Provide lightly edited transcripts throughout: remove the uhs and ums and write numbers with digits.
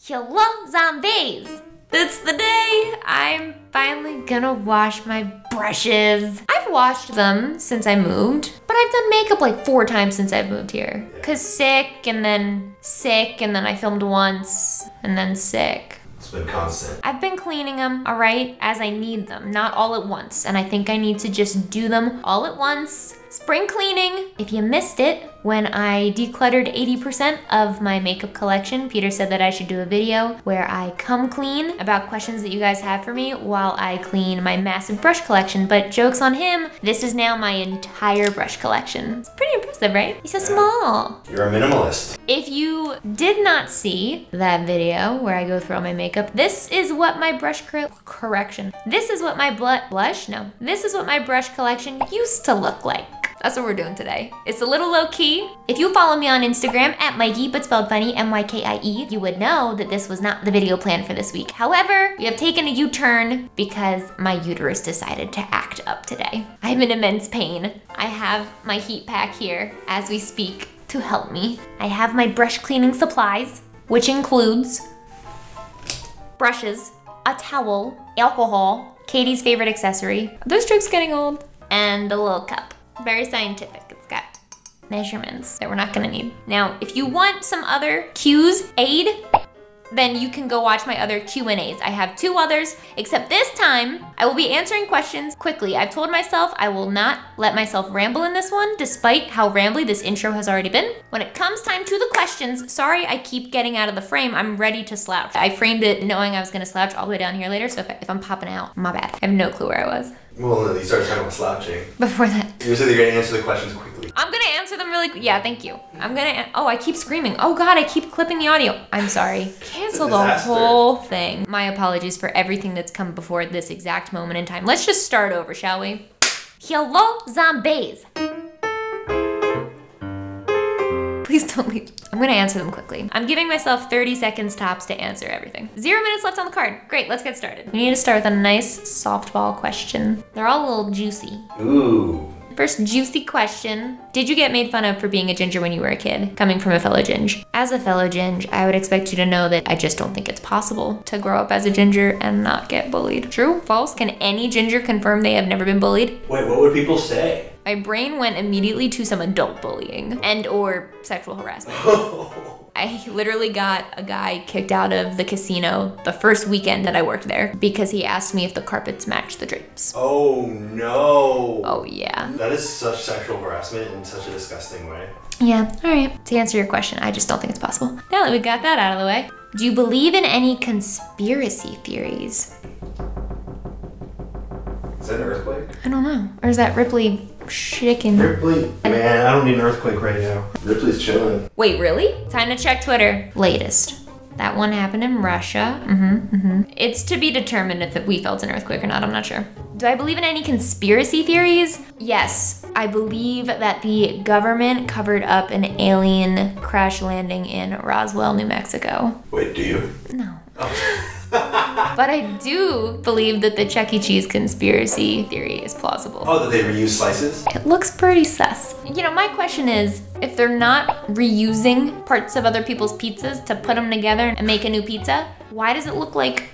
Hello, zombies! It's the day I'm finally gonna wash my brushes. I've washed them since I moved, but I've done makeup like 4 times since I've moved here. Cause sick, and then I filmed once, and then sick. It's been constant. I've been cleaning them, all right, as I need them, not all at once. And I think I need to just do them all at once. Spring cleaning. If you missed it, when I decluttered 80% of my makeup collection, Peter said that I should do a video where I come clean about questions that you guys have for me while I clean my massive brush collection. But joke's on him, this is now my entire brush collection. It's pretty impressive, right? He's so small. You're a minimalist. If you did not see that video where I go through all my makeup, this is what my brush correction. This is what my This is what my brush collection used to look like. That's what we're doing today. It's a little low key. If you follow me on Instagram at Mikey, but spelled funny, MYKIE, you would know that this was not the video plan for this week. However, we have taken a U-turn because my uterus decided to act up today. I'm in immense pain. I have my heat pack here as we speak to help me. I have my brush cleaning supplies, which includes brushes, a towel, alcohol, Katie's favorite accessory. Are those jokes getting old? And a little cup. Very scientific. It's got measurements that we're not gonna need. Now, if you want some other aid, then you can go watch my other Q&As. I have 2 others, except this time, I will be answering questions quickly. I've told myself I will not let myself ramble in this one, despite how rambly this intro has already been. When it comes time to the questions, sorry I keep getting out of the frame, I'm ready to slouch. I framed it knowing I was gonna slouch all the way down here later, so if I'm popping out, my bad. I have no clue where I was. Well, you started talking about slouching. Before that. You said you're gonna answer the questions quickly. I'm gonna answer them really quick. Yeah, thank you. Oh, I keep screaming. Oh God, I keep clipping the audio. I'm sorry. Cancel the whole thing. My apologies for everything that's come before this exact moment in time. Let's just start over, shall we? Hello, zombies. Please don't leave. I'm gonna answer them quickly. I'm giving myself 30 seconds tops to answer everything. 0 minutes left on the card. Great, let's get started. We need to start with a nice softball question. They're all a little juicy. Ooh. First juicy question. Did you get made fun of for being a ginger when you were a kid? Coming from a fellow ginge. As a fellow ginge, I would expect you to know that I just don't think it's possible to grow up as a ginger and not get bullied. True? False? Can any ginger confirm they have never been bullied? Wait, what would people say? My brain went immediately to some adult bullying and or sexual harassment. I literally got a guy kicked out of the casino the first weekend that I worked there because he asked me if the carpets matched the drapes. Oh no. Oh yeah. That is such sexual harassment in such a disgusting way. Yeah, all right. To answer your question, I just don't think it's possible. Now that we got that out of the way, do you believe in any conspiracy theories? Is that an earthquake? I don't know. Or is that Ripley chicken? Ripley? Man, I don't need an earthquake right now. Ripley's chilling. Wait, really? Time to check Twitter. Latest. That one happened in Russia. It's to be determined if we felt an earthquake or not, I'm not sure. Do I believe in any conspiracy theories? Yes, I believe that the government covered up an alien crash landing in Roswell, New Mexico. Wait, do you? No. Oh. But I do believe that the Chuck E. Cheese conspiracy theory is plausible. Oh, that they reuse slices? It looks pretty sus. You know, my question is, if they're not reusing parts of other people's pizzas to put them together and make a new pizza, why does it look like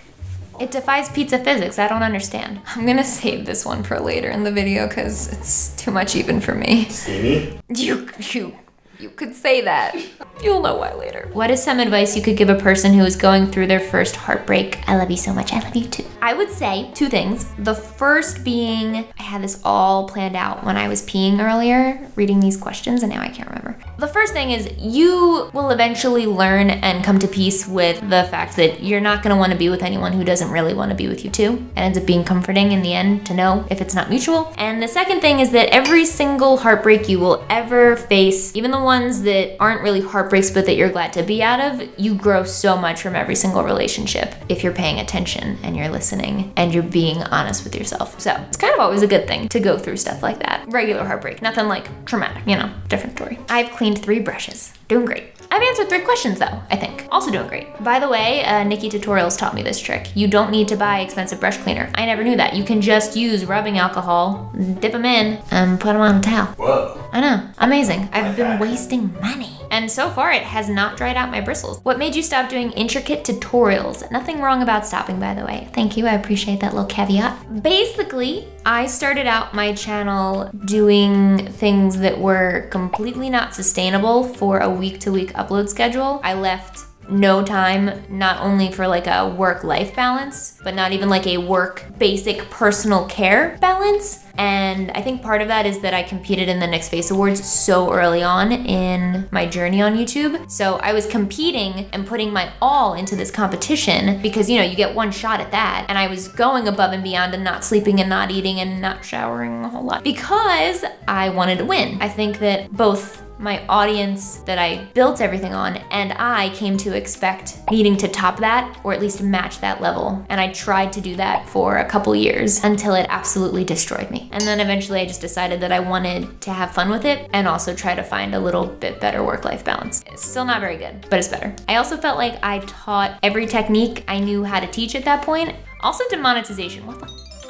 it defies pizza physics? I don't understand. I'm gonna save this one for later in the video because it's too much even for me. Steamy? You could say that. You'll know why later. What is some advice you could give a person who is going through their first heartbreak? I love you so much, I love you too. I would say 2 things. The first being, I had this all planned out when I was peeing earlier, reading these questions, and now I can't remember. The first thing is you will eventually learn and come to peace with the fact that you're not gonna wanna be with anyone who doesn't really wanna be with you too. It ends up being comforting in the end to know if it's not mutual. And the second thing is that every single heartbreak you will ever face, even the ones that aren't really heartbreaks but that you're glad to be out of, you grow so much from every single relationship if you're paying attention and you're listening and you're being honest with yourself. So it's kind of always a good thing to go through stuff like that. Regular heartbreak, nothing like traumatic, you know, different story. I've cleaned 3 brushes, doing great. I've answered 3 questions though, I think. Also doing great. By the way, Nikki Tutorials taught me this trick. You don't need to buy expensive brush cleaner. I never knew that. You can just use rubbing alcohol, dip them in, and put them on a towel. Whoa. I know, amazing. I've been wasting money. And so far it has not dried out my bristles. What made you stop doing intricate tutorials? Nothing wrong about stopping, by the way. Thank you, I appreciate that little caveat. Basically, I started out my channel doing things that were completely not sustainable for a week-to-week upload schedule. I left no time, not only for like a work-life balance, but not even like a work basic personal care balance. And I think part of that is that I competed in the Next Face Awards so early on in my journey on YouTube. So I was competing and putting my all into this competition because, you know, you get one shot at that. And I was going above and beyond and not sleeping and not eating and not showering a whole lot because I wanted to win. I think that both my audience that I built everything on and I came to expect needing to top that or at least match that level. And I tried to do that for a couple years until it absolutely destroyed me. And then eventually I just decided that I wanted to have fun with it and also try to find a little bit better work-life balance. It's still not very good, but it's better. I also felt like I taught every technique I knew how to teach at that point. Also demonetization, what the?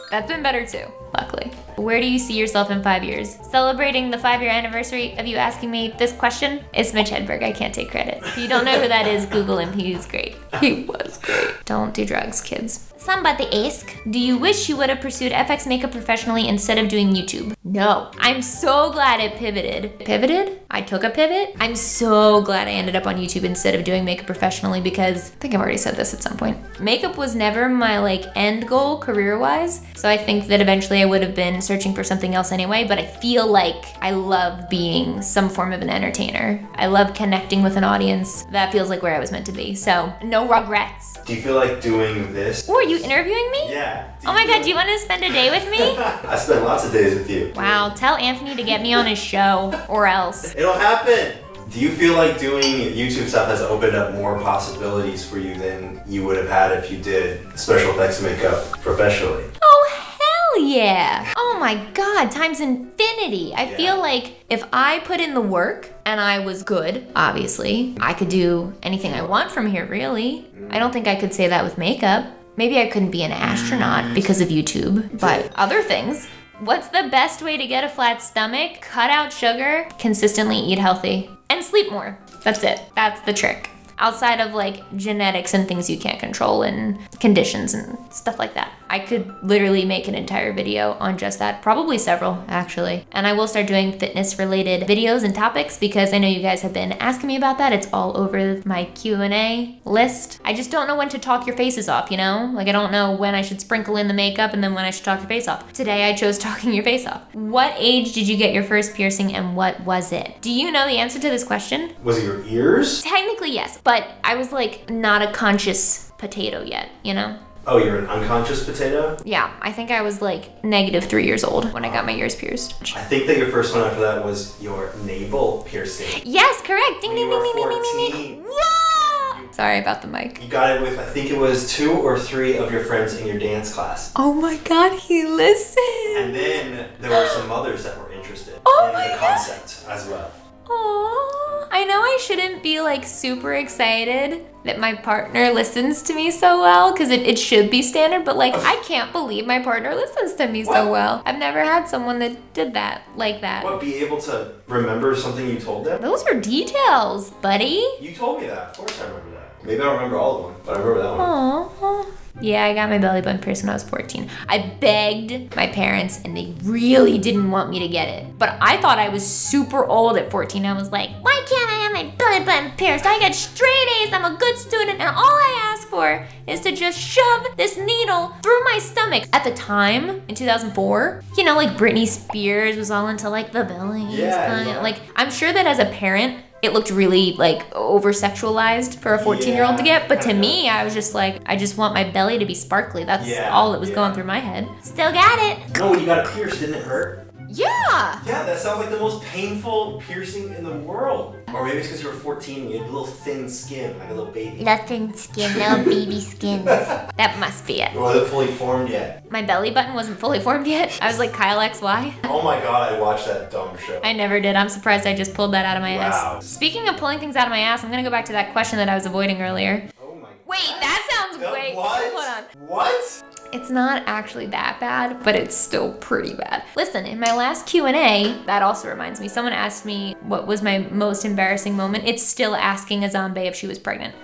That's been better too, luckily. Where do you see yourself in 5 years? Celebrating the 5-year anniversary of you asking me this question is Mitch Hedberg. I can't take credit. If you don't know who that is, Google him. He's great. He was great. Don't do drugs, kids. Somebody ask, do you wish you would have pursued FX makeup professionally instead of doing YouTube? No. I'm so glad it pivoted. Pivoted? I took a pivot. I'm so glad I ended up on YouTube instead of doing makeup professionally because I think I've already said this at some point. Makeup was never my like end goal career-wise. So I think that eventually I would have been searching for something else anyway, but I feel like I love being some form of an entertainer. I love connecting with an audience. That feels like where I was meant to be. So no regrets. Do you feel like doing this? Oh, are you interviewing me? Yeah. Oh my God, do you want to spend a day with me? I spend lots of days with you. Wow, tell Anthony to get me on his show or else. It'll happen. Do you feel like doing YouTube stuff has opened up more possibilities for you than you would have had if you did special effects makeup professionally? Oh, hell yeah. Oh my God, times infinity. I feel like if I put in the work and I was good, obviously, I could do anything I want from here, really. I don't think I could say that with makeup. Maybe I couldn't be an astronaut because of YouTube, but other things. What's the best way to get a flat stomach? Cut out sugar, consistently eat healthy, and sleep more. That's it. That's the trick. Outside of like genetics and things you can't control and conditions and stuff like that. I could literally make an entire video on just that, probably several actually. And I will start doing fitness related videos and topics because I know you guys have been asking me about that. It's all over my Q&A list. I just don't know when to talk your faces off, you know? Like I don't know when I should sprinkle in the makeup and then when I should talk your face off. Today I chose talking your face off. What age did you get your first piercing and what was it? Do you know the answer to this question? Was it your ears? Technically yes, but I was like not a conscious potato yet, you know? Oh, you're an unconscious potato? Yeah, I think I was like -3 years old when I got my ears pierced. I think that your first one after that was your navel piercing. Yes, correct. Ding, ding, When ding, you ding, were ding, ding, 14. ding. Whoa! Sorry about the mic. You got it with, I think it was 2 or 3 of your friends in your dance class. Oh my God, he listened. And then there were some others that were interested Oh in my the concept as well. Aww. I know I shouldn't be like super excited that my partner listens to me so well because it should be standard, but like I can't believe my partner listens to me so well. I've never had someone that did that like that. What, be able to remember something you told them? Those are details, buddy. You told me that. Of course I remember that. Maybe I don't remember all of them, but I remember that one. Aww. Yeah, I got my belly button pierced when I was 14. I begged my parents and they really didn't want me to get it. But I thought I was super old at 14. I was like, why can't I have my belly button pierced? I get straight A's, I'm a good student, and all I ask for is to just shove this needle through my stomach. At the time, in 2004, you know, like Britney Spears was all into like the belly. Yeah. Like, I'm sure that as a parent, it looked really like over-sexualized for a 14-year-old to get, but to me, I was just like, I just want my belly to be sparkly. That's all that was going through my head. Still got it. No, when you got it pierced, didn't it hurt? Yeah. Yeah, that sounds like the most painful piercing in the world. Or maybe it's because you were 14 and you had little thin skin, like a little baby. Little thin skin, little baby skins. That must be it. Or was it fully formed yet? My belly button wasn't fully formed yet. I was like Kyle XY. Oh my God, I watched that dumb show. I never did. I'm surprised I just pulled that out of my Wow. ass. Speaking of pulling things out of my ass, I'm gonna go back to that question that I was avoiding earlier. Oh my God. Wait, that sounds great. What? Hold on. What? It's not actually that bad, but it's still pretty bad. Listen, in my last Q&A, that also reminds me, someone asked me what was my most embarrassing moment. It's still asking a zombie if she was pregnant.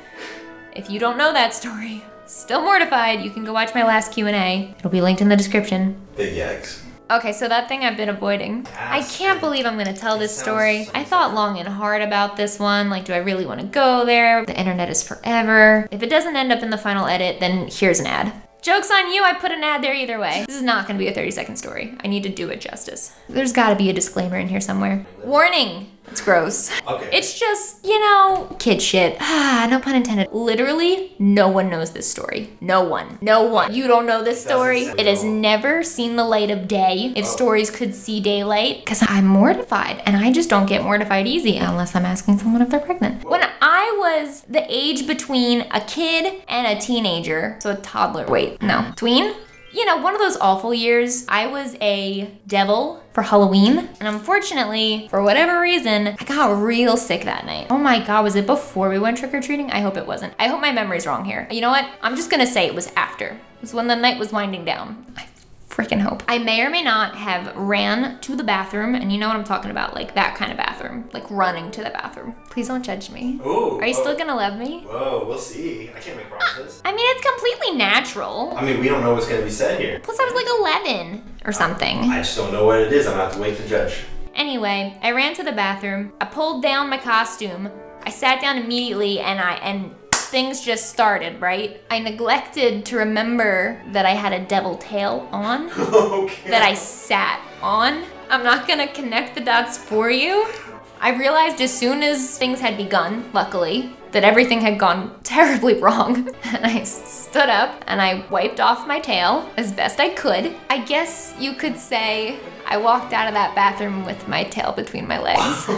If you don't know that story, still mortified, you can go watch my last Q&A. It'll be linked in the description. Big eggs. Okay, so that thing I've been avoiding. I can't believe I'm gonna tell this story. I thought long and hard about this one. Like, do I really wanna go there? The internet is forever. If it doesn't end up in the final edit, then here's an ad. Joke's on you, I put an ad there either way. This is not gonna be a 30-second story. I need to do it justice. There's gotta be a disclaimer in here somewhere. Warning, it's gross. Okay. It's just, you know, kid shit. No pun intended. Literally, no one knows this story. No one. No one. You don't know this story. It has never seen the light of day. If stories could see daylight, because I'm mortified, and I just don't get mortified easy unless I'm asking someone if they're pregnant. When I was the age between a kid and a teenager, so a toddler, wait, no, tween? You know, one of those awful years, I was a devil for Halloween. And unfortunately, for whatever reason, I got real sick that night. Oh my God, was it before we went trick-or-treating? I hope it wasn't. I hope my memory's wrong here. You know what? I'm just gonna say it was after. It was when the night was winding down. I freaking hope. I may or may not have ran to the bathroom, and you know what I'm talking about, like that kind of bathroom, like running to the bathroom. Please don't judge me. Ooh, are you still gonna love me? Whoa, we'll see. I can't make promises. I mean, it's completely natural. I mean, we don't know what's gonna be said here. Plus I was like 11 or something. I just don't know what it is. I'm gonna have to wait to judge. Anyway, I ran to the bathroom. I pulled down my costume. I sat down immediately and things just started, right? I neglected to remember that I had a devil tail on, Okay. that I sat on. I'm not gonna connect the dots for you. I realized as soon as things had begun, luckily, that everything had gone terribly wrong. And I stood up and I wiped off my tail as best I could. I guess you could say I walked out of that bathroom with my tail between my legs.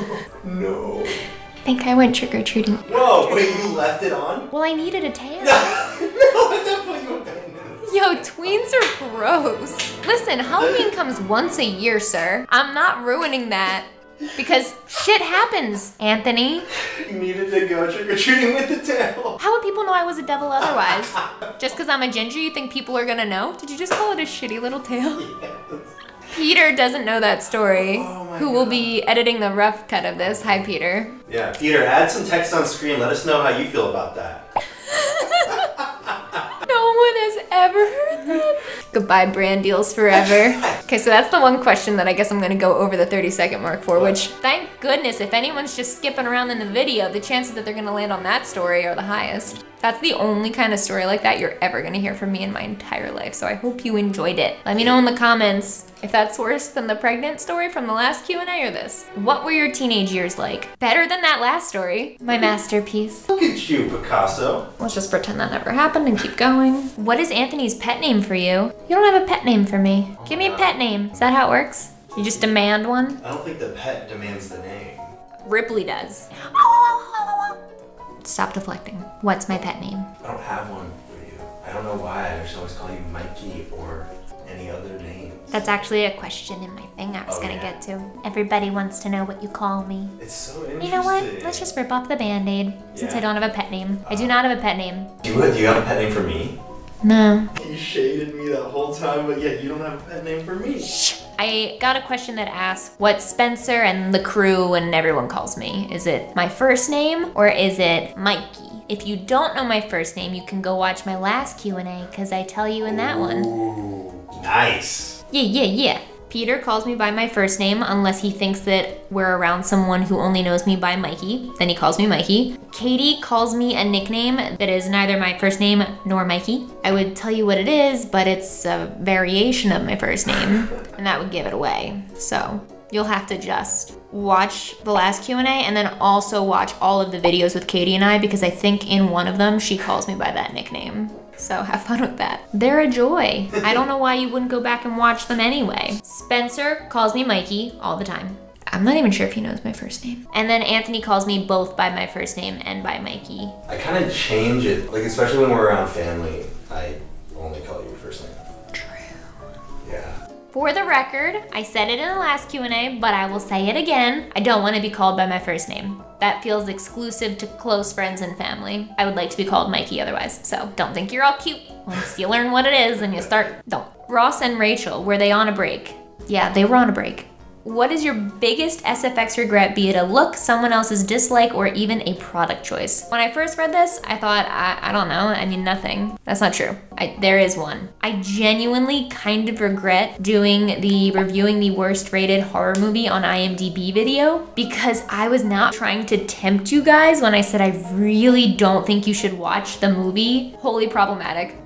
No. I think I went trick-or-treating. Whoa, wait, you left it on? Well, I needed a tail. No, at that point you abandoned it. Yo, tweens are gross. Listen, Halloween comes once a year, sir. I'm not ruining that because shit happens, Anthony. You needed to go trick-or-treating with the tail. How would people know I was a devil otherwise? Just because I'm a ginger, you think people are gonna know? Did you just call it a shitty little tail? Yes. Peter doesn't know that story, who will God. be editing the rough cut of this. Hi, Peter. Yeah, Peter, add some text on screen. Let us know how you feel about that. No one has ever heard that. Goodbye, brand deals forever. Okay, so that's the one question that I guess I'm gonna go over the 30-second mark for, which, thank goodness, if anyone's just skipping around in the video, the chances that they're gonna land on that story are the highest. That's the only kind of story like that you're ever gonna hear from me in my entire life, so I hope you enjoyed it. Let me know in the comments if that's worse than the pregnant story from the last Q&A or this. What were your teenage years like? Better than that last story. My masterpiece. Look at you, Picasso. Let's just pretend that never happened and keep going. What is Anthony's pet name for you? You don't have a pet name for me. Give me a pet name. Is that how it works? You just demand one? I don't think the pet demands the name. Ripley does. Stop deflecting. What's my pet name? I don't have one for you. I don't know why. I just always call you Mikey or any other name. That's actually a question in my thing I was gonna get to. Everybody wants to know what you call me. It's so interesting. You know what? Let's just rip off the band-aid since I don't have a pet name. I do not have a pet name. Do you have a pet name for me? No. You shaded me that whole time, but yet you don't have a pet name for me. I got a question that asks what Spencer and the crew and everyone calls me. Is it my first name or is it Mikey? If you don't know my first name, you can go watch my last Q&A because I tell you in that one. Ooh, nice. Yeah. Peter calls me by my first name unless he thinks that we're around someone who only knows me by Mikey. Then he calls me Mikey. Katie calls me a nickname that is neither my first name nor Mikey. I would tell you what it is, but it's a variation of my first name, and that would give it away. So you'll have to just watch the last Q&A and then also watch all of the videos with Katie and I because I think in one of them she calls me by that nickname. So have fun with that. They're a joy. I don't know why you wouldn't go back and watch them anyway. Spencer calls me Mikey all the time. I'm not even sure if he knows my first name. And then Anthony calls me both by my first name and by Mikey. I kind of change it, like especially when we're around family, I only call you your first name. True. Yeah. For the record, I said it in the last Q&A, but I will say it again. I don't want to be called by my first name. That feels exclusive to close friends and family. I would like to be called Mikey otherwise, so don't think you're all cute. Once you learn what it is and you start, don't. Ross and Rachel, were they on a break? Yeah, they were on a break. What is your biggest SFX regret, be it a look, someone else's dislike, or even a product choice? When I first read this, I thought, I don't know, I mean, nothing. That's not true. There is one. I genuinely kind of regret reviewing the worst rated horror movie on IMDb video because I was not trying to tempt you guys when I said I really don't think you should watch the movie. Wholly problematic,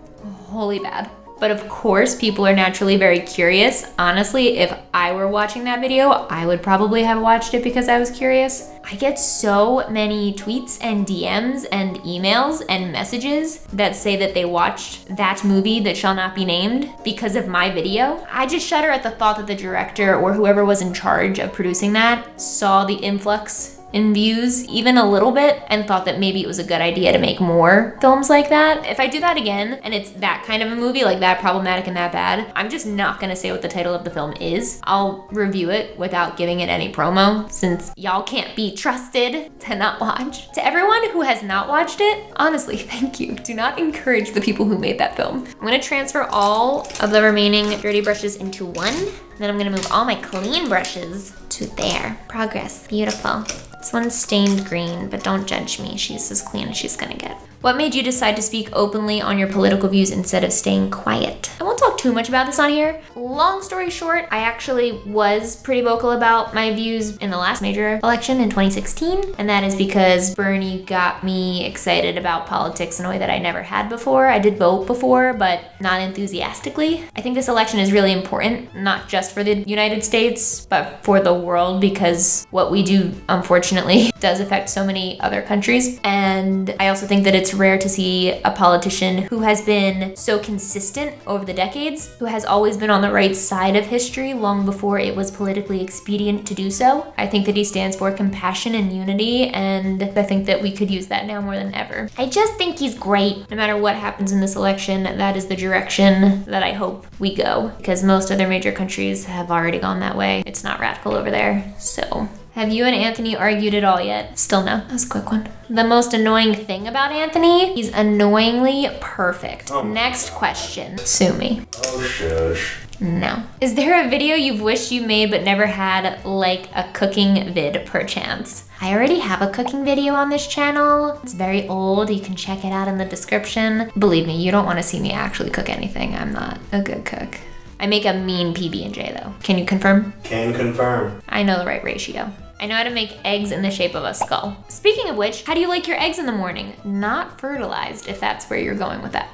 wholly bad. But of course, people are naturally very curious. Honestly, if I were watching that video, I would probably have watched it because I was curious. I get so many tweets and DMs and emails and messages that say that they watched that movie that shall not be named because of my video. I just shudder at the thought that the director or whoever was in charge of producing that saw the influx in views even a little bit and thought that maybe it was a good idea to make more films like that. If I do that again and it's that kind of a movie, like that problematic and that bad, I'm just not gonna say what the title of the film is. I'll review it without giving it any promo since y'all can't be trusted to not watch. To everyone who has not watched it, honestly, thank you. Do not encourage the people who made that film. I'm gonna transfer all of the remaining dirty brushes into one. Then I'm gonna move all my clean brushes to there. Progress, beautiful. This one's stained green, but don't judge me. She's as clean as she's gonna get. What made you decide to speak openly on your political views instead of staying quiet? I won't talk too much about this on here. Long story short, I actually was pretty vocal about my views in the last major election in 2016, and that is because Bernie got me excited about politics in a way that I never had before. I did vote before, but not enthusiastically. I think this election is really important, not just for the United States, but for the world, because what we do, unfortunately, does affect so many other countries. And I also think that it's rare to see a politician who has been so consistent over the decades, who has always been on the right side of history long before it was politically expedient to do so. I think that he stands for compassion and unity, and I think that we could use that now more than ever. I just think he's great. No matter what happens in this election, that is the direction that I hope we go, because most other major countries have already gone that way. It's not radical over there, so. Have you and Anthony argued at all yet? Still no. That was a quick one. The most annoying thing about Anthony, he's annoyingly perfect. Next question. Sue me. Oh, shush. No. Is there a video you've wished you made but never had, like a cooking vid perchance? I already have a cooking video on this channel. It's very old. You can check it out in the description. Believe me, you don't want to see me actually cook anything. I'm not a good cook. I make a mean PB&J though. Can you confirm? Can confirm. I know the right ratio. I know how to make eggs in the shape of a skull. Speaking of which, how do you like your eggs in the morning? Not fertilized, if that's where you're going with that.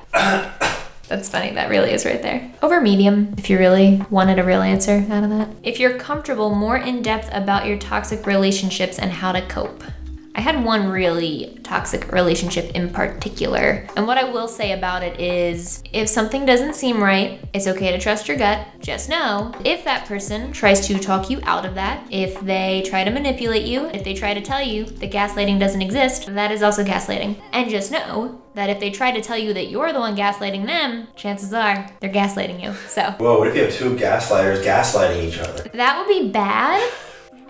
That's funny, that really is right there. Over medium, if you really wanted a real answer out of that. If you're comfortable, more in depth about your toxic relationships and how to cope. I had one really toxic relationship in particular. And what I will say about it is, if something doesn't seem right, it's okay to trust your gut. Just know, if that person tries to talk you out of that, if they try to manipulate you, if they try to tell you that gaslighting doesn't exist, that is also gaslighting. And just know that if they try to tell you that you're the one gaslighting them, chances are they're gaslighting you, so. Whoa, what if you have two gaslighters gaslighting each other? That would be bad.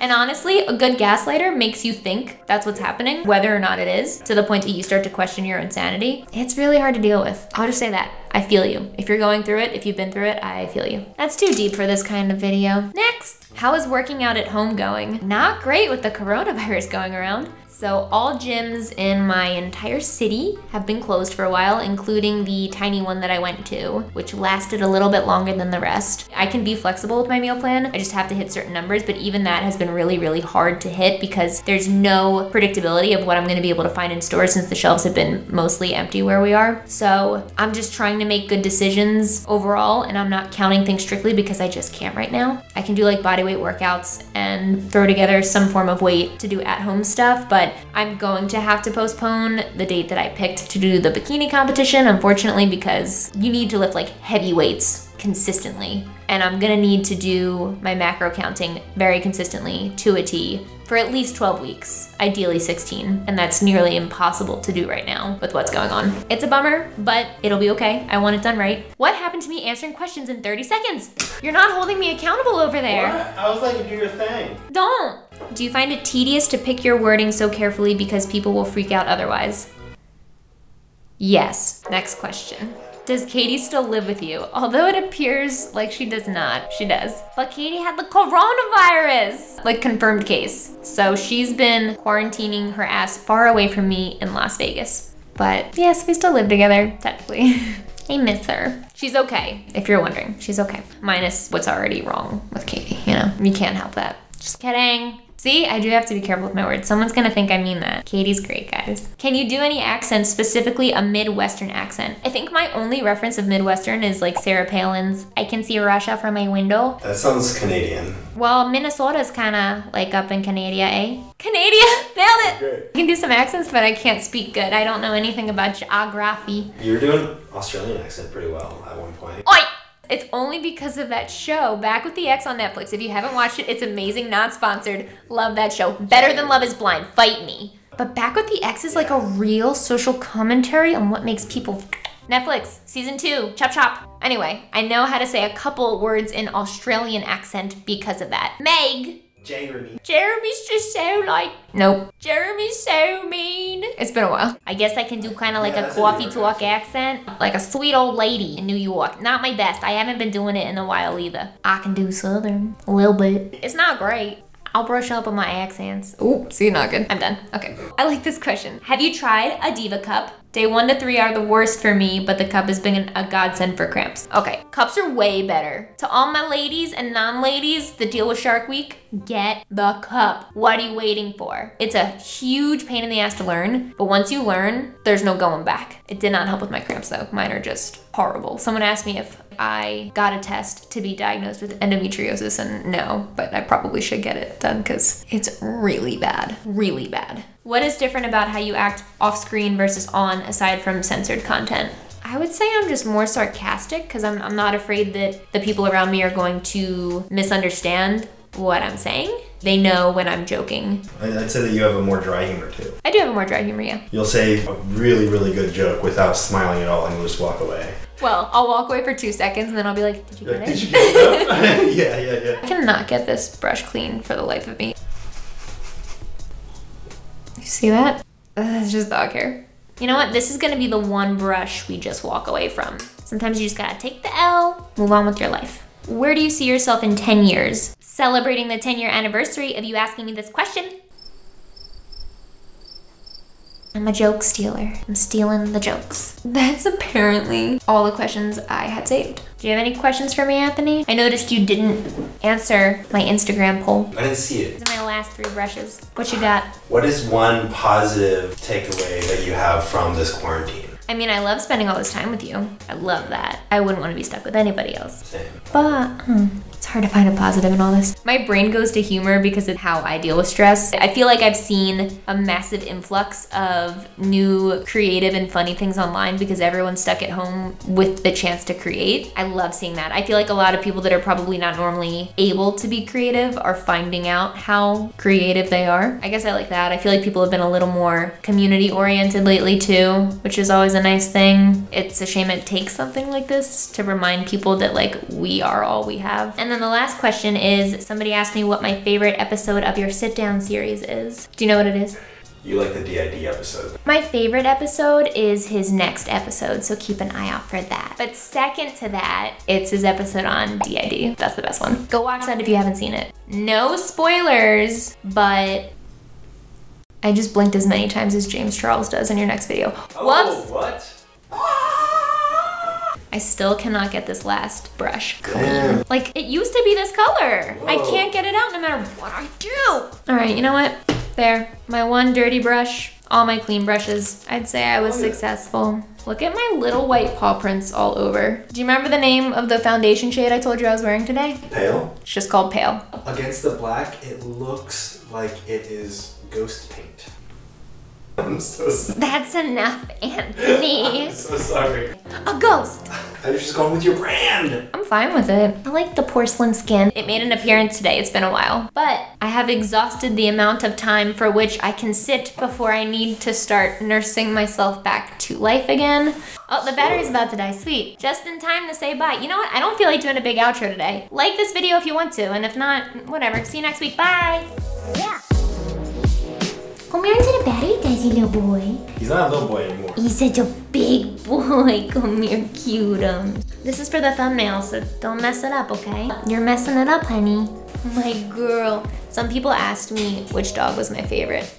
And honestly, a good gaslighter makes you think that's what's happening, whether or not it is, to the point that you start to question your own sanity. It's really hard to deal with. I'll just say that. I feel you. If you're going through it, if you've been through it, I feel you. That's too deep for this kind of video. Next! How is working out at home going? Not great with the coronavirus going around. So all gyms in my entire city have been closed for a while, including the tiny one that I went to, which lasted a little bit longer than the rest. I can be flexible with my meal plan. I just have to hit certain numbers, but even that has been really, really hard to hit because there's no predictability of what I'm gonna be able to find in stores since the shelves have been mostly empty where we are. So I'm just trying to make good decisions overall, and I'm not counting things strictly because I just can't right now. I can do like body weight workouts and throw together some form of weight to do at-home stuff, but I'm going to have to postpone the date that I picked to do the bikini competition, unfortunately, because you need to lift like heavy weights consistently. And I'm gonna need to do my macro counting very consistently to a T for at least 12 weeks, ideally 16, and that's nearly impossible to do right now with what's going on. It's a bummer, but it'll be okay. I want it done right. What happened to me answering questions in 30 seconds? You're not holding me accountable over there. What? I was letting you do your thing. Don't. Do you find it tedious to pick your wording so carefully because people will freak out otherwise? Yes. Next question. Does Katie still live with you? Although it appears like she does not. She does. But Katie had the coronavirus! Like, confirmed case. So she's been quarantining her ass far away from me in Las Vegas. But yes, we still live together, technically. I miss her. She's okay, if you're wondering. She's okay. Minus what's already wrong with Katie, you know? You can't help that. Just kidding. See, I do have to be careful with my words. Someone's gonna think I mean that. Katie's great, guys. Can you do any accents, specifically a Midwestern accent? I think my only reference of Midwestern is like Sarah Palin's I Can See Russia from my window. That sounds Canadian. Well, Minnesota's kinda like up in Canada, eh? Canada! Nailed it! Great. I can do some accents, but I can't speak good. I don't know anything about geography. You were doing Australian accent pretty well at one point. Oi! It's only because of that show, Back with the Ex on Netflix. If you haven't watched it, it's amazing, not sponsored. Love that show. Better than Love is Blind. Fight me. But Back with the Ex is like a real social commentary on what makes people... Netflix, season 2, chop chop. Anyway, I know how to say a couple words in Australian accent because of that. Meg. Jeremy. Jeremy's just so like... Nope. Jeremy's so mean. It's been a while. I guess I can do kind of like a coffee talk accent. Like a sweet old lady in New York. Not my best. I haven't been doing it in a while either. I can do Southern. A little bit. It's not great. I'll brush up on my accents. Ooh, see, not good. I'm done. Okay. I like this question. Have you tried a DIVACUP? Day 1 to 3 are the worst for me, but the cup has been a godsend for cramps. Okay, cups are way better. To all my ladies and non-ladies that deal with Shark Week, get the cup. What are you waiting for? It's a huge pain in the ass to learn, but once you learn, there's no going back. It did not help with my cramps though. Mine are just horrible. Someone asked me if I got a test to be diagnosed with endometriosis, and no, but I probably should get it done because it's really bad, really bad. What is different about how you act off screen versus on, aside from censored content? I would say I'm just more sarcastic because I'm not afraid that the people around me are going to misunderstand what I'm saying. They know when I'm joking. I'd say that you have a more dry humor too. I do have a more dry humor, yeah. You'll say a really, really good joke without smiling at all and you'll just walk away. Well, I'll walk away for 2 seconds and then I'll be like, did you get it? Did you get it? Yeah. I cannot get this brush clean for the life of me. You see that? It's just dog hair. You know what? This is gonna be the one brush we just walk away from. Sometimes you just gotta take the L, move on with your life. Where do you see yourself in 10 years? Celebrating the 10-year anniversary of you asking me this question. I'm a joke stealer. I'm stealing the jokes. That's apparently all the questions I had saved. Do you have any questions for me, Anthony? I noticed you didn't answer my Instagram poll. I didn't see it. These are my last 3 brushes. What you got? What is one positive takeaway that you have from this quarantine? I mean, I love spending all this time with you. I love that. I wouldn't want to be stuck with anybody else. Same. But it's hard to find a positive in all this. My brain goes to humor because of how I deal with stress. I feel like I've seen a massive influx of new creative and funny things online because everyone's stuck at home with the chance to create. I love seeing that. I feel like a lot of people that are probably not normally able to be creative are finding out how creative they are. I guess I like that. I feel like people have been a little more community oriented lately too, which is always a nice thing. It's a shame it takes something like this to remind people that like we are all we have. And then the last question is, somebody asked me what my favorite episode of your sit down series is. Do you know what it is? You like the DID episode. My favorite episode is his next episode, so keep an eye out for that. But second to that, it's his episode on DID. That's the best one. Go watch that if you haven't seen it. No spoilers, but I just blinked as many times as James Charles does in your next video. Whoops! What? I still cannot get this last brush clean. Damn. Like, it used to be this color. Whoa. I can't get it out no matter what I do. All right, you know what? There, my one dirty brush, all my clean brushes. I'd say I was successful. Look at my little white paw prints all over. Do you remember the name of the foundation shade I told you I was wearing today? Pale? It's just called Pale. Against the black, it looks like it is ghost paint. I'm so sorry. That's enough, Anthony. I'm so sorry. A ghost. I was just going with your brand. I'm fine with it. I like the porcelain skin. It made an appearance today. It's been a while. But I have exhausted the amount of time for which I can sit before I need to start nursing myself back to life again. Oh, the battery's about to die. Sweet. Just in time to say bye. You know what? I don't feel like doing a big outro today. Like this video if you want to, and if not, whatever. See you next week. Bye. Yeah. Come here to the battery, Desi, little boy. He's not a little boy anymore. He's such a big boy. Come here, cute. This is for the thumbnail, so don't mess it up, okay? You're messing it up, honey. My girl. Some people asked me which dog was my favorite.